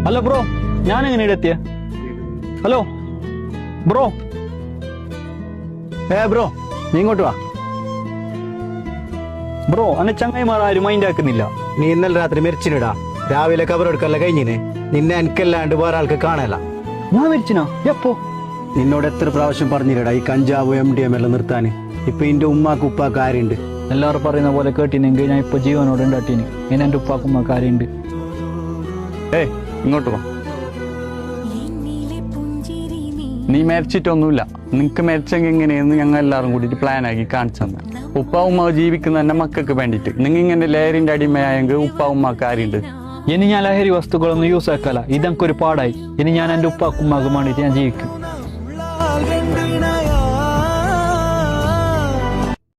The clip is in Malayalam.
ഹലോ ബ്രോ, ഞാൻ എങ്ങനെ എത്തിയ? Hello bro. ബ്രോ, നീ ഇങ്ങോട്ട് വാ. ബ്രോ, അന്നെ ചങ്ങായിമാർ ആരും മൈൻഡ് ആക്കുന്നില്ല. നീ ഇന്നലെ രാത്രി മരിച്ചിനിടാ. രാവിലെ കബറെടുക്കല്ല കഴിഞ്ഞിന്. നിന്നെ എനിക്കല്ലാണ്ട് വേറെ ആൾക്ക് കാണല. ഞാൻ മരിച്ചിനാ? എപ്പോ? നിന്നോട് എത്ര പ്രാവശ്യം പറഞ്ഞില്ലടാ ഈ കഞ്ചാവ് MDM എല്ലാം നിർത്താന്. ഇപ്പൊ ഇന്റെ ഉമ്മാക്ക് ഉപ്പാക്ക് ആരുണ്ട്? എല്ലാവരും പറയുന്ന പോലെ കേട്ടിനെങ്കിൽ ഞാൻ ഇപ്പൊ ജീവനോട് ഉണ്ടാട്ടീന്. ഇനി എന്റെ ഉപ്പാക്കുമ്മ കാര്യമുണ്ട്. ഇങ്ങോട്ട് വാ. നീ മരിച്ചിട്ടൊന്നുമില്ല. നിനക്ക് മരിച്ചെങ്കിൽ എങ്ങനെയെന്ന് ഞങ്ങൾ എല്ലാവരും കൂടിയിട്ട് പ്ലാൻ ആക്കി കാണിച്ചു തന്നെ. ഉപ്പ ഉമ്മ ജീവിക്കുന്ന തന്നെ മക്കൾക്ക് വേണ്ടിയിട്ട്. നിങ്ങൾ ഇങ്ങനെ ലഹരിന്റെ അടിമയായെങ്കിൽ ഉപ്പ ഉമ്മക്ക് ആരുണ്ട്? ഇനി ഞാൻ ലഹരി വസ്തുക്കളൊന്നും യൂസ് ആക്കല. ഇതെനിക്കൊരു പാടായി. ഇനി ഞാൻ എന്റെ ഉപ്പാക്കുമ്മാക്ക് വേണ്ടിയിട്ട് ഞാൻ ജീവിക്കും.